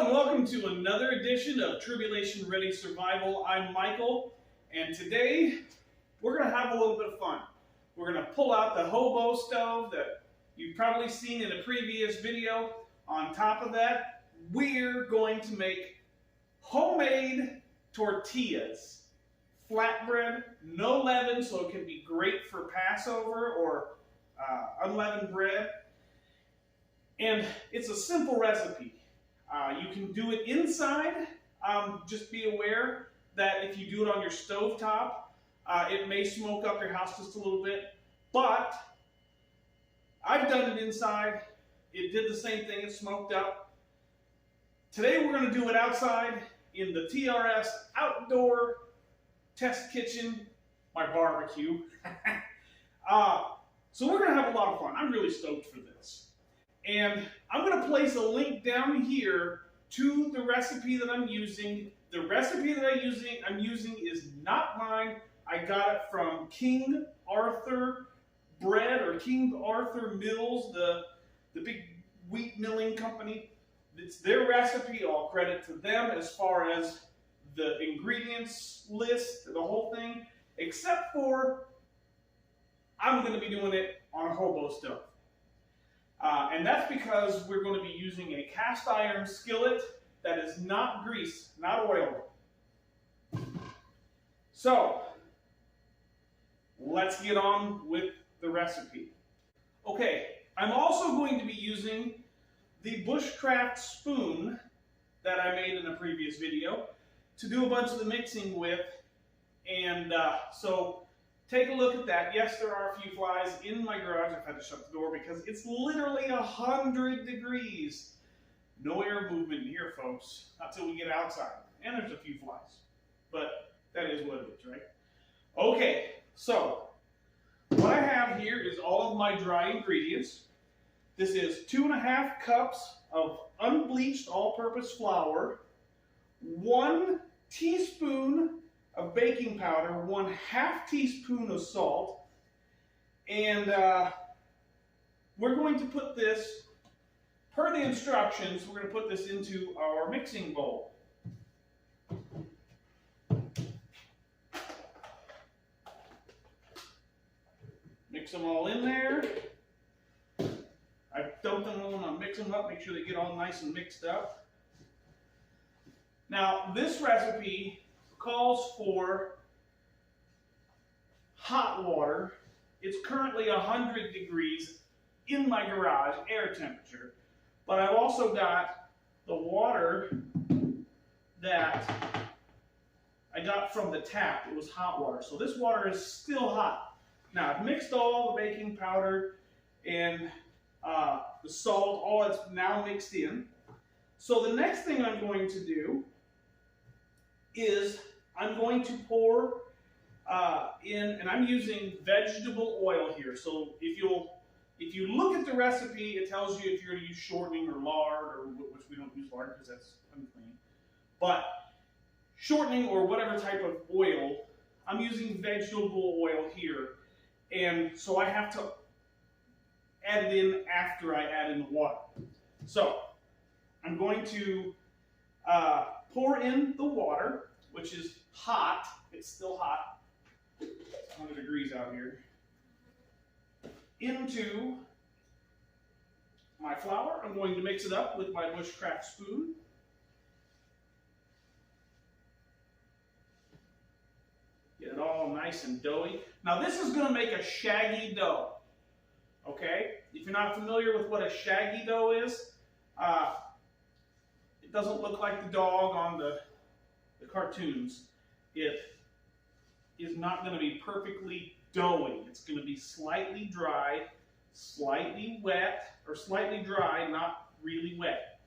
and welcome to another edition of Tribulation Ready Survival. I'm Michael, and today we're going to have a little bit of fun. We're going to pull out the Hobo stove that you've probably seen in a previous video. On top of that, we're going to make homemade tortillas. Flatbread, no leaven, so it can be great for Passover or unleavened bread. And it's a simple recipe. You can do it inside. Just be aware that if you do it on your stovetop, it may smoke up your house just a little bit. But I've done it inside. It did the same thing. It smoked up. Today we're going to do it outside in the TRS outdoor test kitchen, my barbecue. So we're going to have a lot of fun. I'm really stoked for this. And I'm going to place a link down here to the recipe that I'm using. The recipe that I'm using is not mine. I got it from King Arthur Bread or King Arthur Mills, the big wheat milling company. It's their recipe. All credit to them as far as the ingredients list, the whole thing, except for I'm going to be doing it on a Hobo stove. And that's because we're going to be using a cast iron skillet that is not greased, not oiled. So, let's get on with the recipe. Okay, I'm also going to be using the bushcraft spoon that I made in a previous video to do a bunch of the mixing with. And so, take a look at that. Yes, there are a few flies in my garage. I've had to shut the door because it's literally 100 degrees. No air movement in here, folks, until we get outside. And there's a few flies. But that is what it is, right? Okay, so what I have here is all of my dry ingredients. This is 2.5 cups of unbleached all-purpose flour, 1 teaspoon of baking powder, 1/2 teaspoon of salt, and we're going to put this, per the instructions, we're going to put this into our mixing bowl. Mix them all in there. I've dumped them all, and I'll mix them up, make sure they get all nice and mixed up. Now, this recipe calls for hot water. It's currently 100 degrees in my garage, air temperature, but I've also got the water that I got from the tap. It was hot water, so this water is still hot. Now, I've mixed all the baking powder and the salt, all that's now mixed in. So the next thing I'm going to do is I'm going to pour in, and I'm using vegetable oil here. So if you look at the recipe, it tells you if you're going to use shortening or lard, or which we don't use lard because that's unclean. But shortening or whatever type of oil, I'm using vegetable oil here, and so I have to add it in after I add in the water. So I'm going to pour in the water, which is hot. It's still hot. It's 100 degrees out here. Into my flour. I'm going to mix it up with my bushcraft spoon. Get it all nice and doughy. Now this is going to make a shaggy dough. Okay? If you're not familiar with what a shaggy dough is, it doesn't look like the dog on the cartoons. It is not going to be perfectly doughy. It's going to be slightly dry, slightly wet, or slightly dry, not really wet.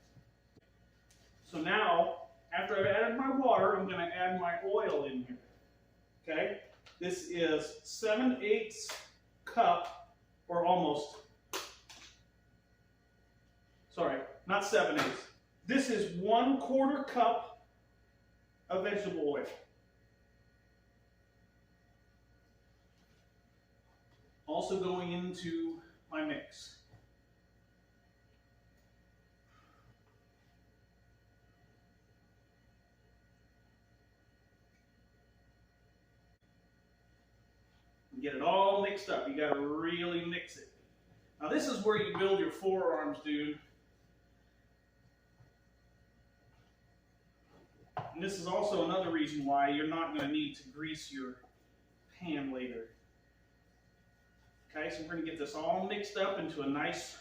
So now, after I've added my water, I'm going to add my oil in here. Okay? This is 7/8 cup, or almost, sorry, not 7/8. This is 1/4 cup of vegetable oil. Also going into my mix. and get it all mixed up. You got to really mix it. Now this is where you build your forearms, dude. And this is also another reason why you're not going to need to grease your pan later. Okay, so we're going to get this all mixed up into a nice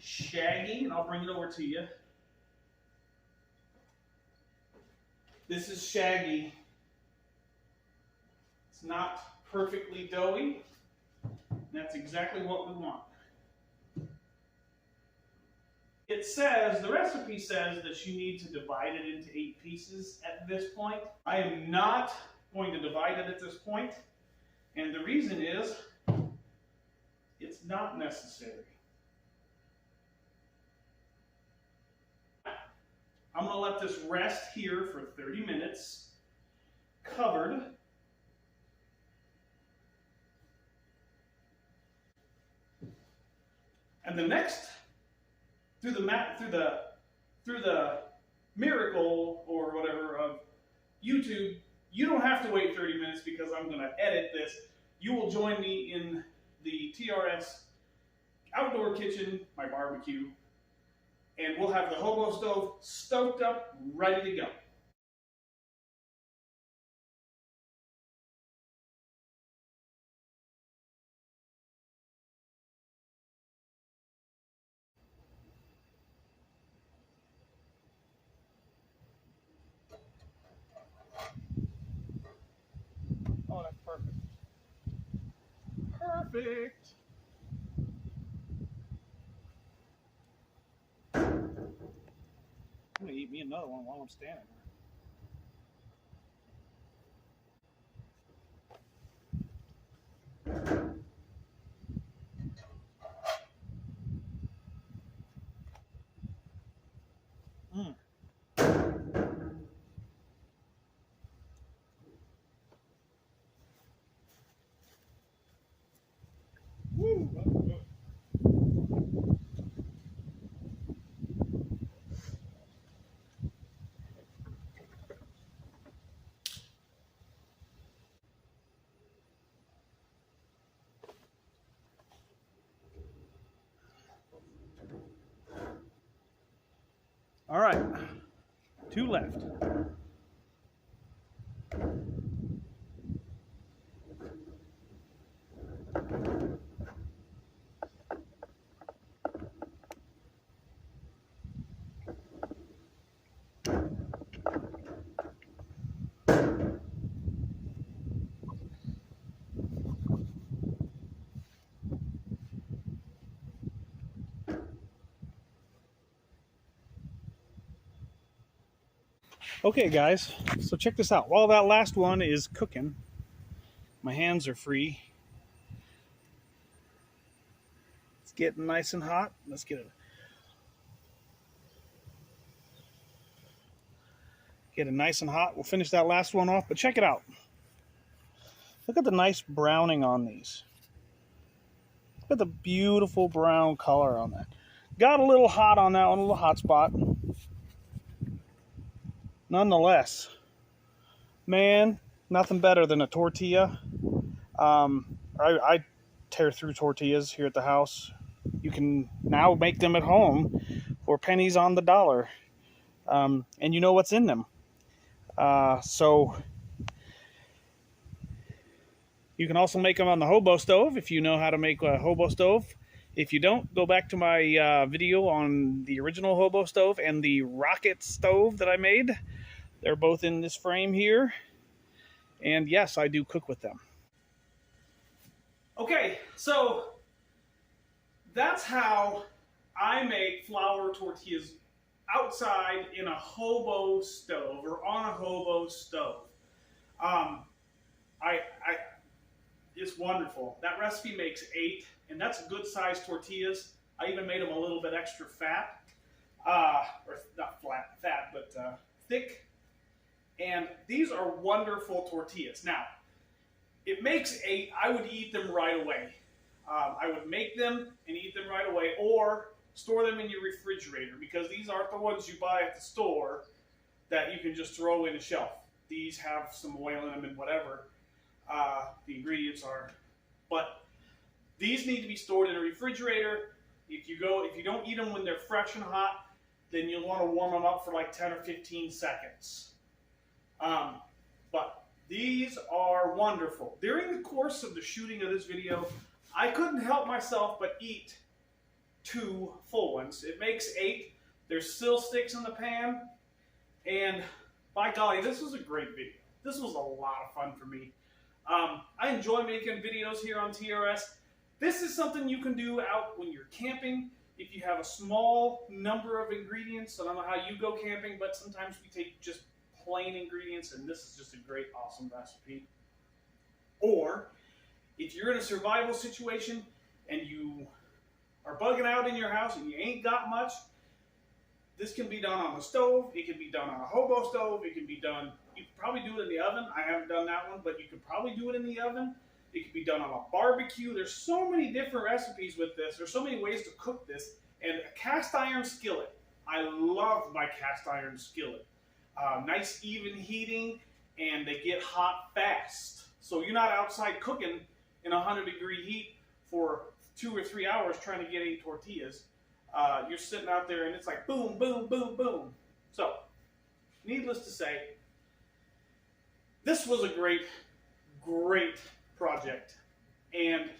shaggy, and I'll bring it over to you. This is shaggy. It's not perfectly doughy. That's exactly what we want. It says, the recipe says that you need to divide it into 8 pieces at this point. I am not going to divide it at this point, and the reason is, it's not necessary. I'm going to let this rest here for 30 minutes, covered. And the next, through the miracle or whatever of YouTube, you don't have to wait 30 minutes because I'm going to edit this. You will join me in the TRS outdoor kitchen, my barbecue, and we'll have the Hobo stove stoked up, ready to go. Oh, that's perfect. Perfect. I'm gonna eat me another one while I'm standing here. Woo. All right, 2 left. Okay guys, so check this out. While that last one is cooking, my hands are free. It's getting nice and hot. Let's get it nice and hot. We'll finish that last one off, but check it out. Look at the nice browning on these. Look at the beautiful brown color on that. Got a little hot on that one, a little hot spot. Nonetheless, man, nothing better than a tortilla. I tear through tortillas here at the house. You can now make them at home for pennies on the dollar. And you know what's in them. So you can also make them on the Hobo stove if you know how to make a Hobo stove. If you don't, go back to my video on the original Hobo stove and the rocket stove that I made. They're both in this frame here. And yes, I do cook with them. Okay, so that's how I make flour tortillas outside in a Hobo stove or on a Hobo stove. It's wonderful. That recipe makes 8, and that's good sized tortillas. I even made them a little bit extra fat, or not fat, but thick. And these are wonderful tortillas. Now, it makes 8. I would eat them right away. I would make them and eat them right away, or store them in your refrigerator, because these aren't the ones you buy at the store that you can just throw in a shelf. These have some oil in them and whatever. the ingredients are. But these need to be stored in a refrigerator. If you don't eat them when they're fresh and hot, then you'll want to warm them up for like 10 or 15 seconds. But these are wonderful. During the course of the shooting of this video, I couldn't help myself but eat 2 full ones. It makes 8. There's still sticks in the pan. And by golly, this was a great video. This was a lot of fun for me. I enjoy making videos here on TRS. This is something you can do out when you're camping. If you have a small number of ingredients, I don't know how you go camping, but sometimes we take just plain ingredients, and this is just a great, awesome recipe. Or, if you're in a survival situation and you are bugging out in your house and you ain't got much, this can be done on the stove, it can be done on a Hobo stove, it can be done, you could probably do it in the oven. I haven't done that one, but you could probably do it in the oven. It could be done on a barbecue. There's so many different recipes with this. There's so many ways to cook this. And a cast iron skillet. I love my cast iron skillet. Nice even heating, and they get hot fast. So you're not outside cooking in 100-degree heat for 2 or 3 hours trying to get 8 tortillas. You're sitting out there and it's like boom, boom, boom, boom. So, needless to say, this was a great, great project. And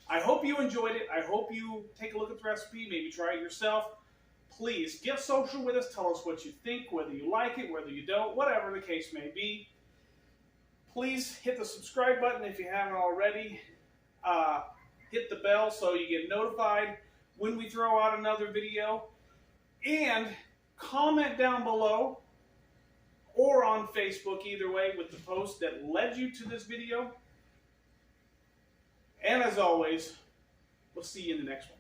I hope you enjoyed it. I hope you take a look at the recipe, maybe try it yourself. Please get social with us. Tell us what you think, whether you like it, whether you don't, whatever the case may be. Please hit the subscribe button if you haven't already. Hit the bell so you get notified when we throw out another video. And comment down below or on Facebook, either way, with the post that led you to this video. And as always, we'll see you in the next one.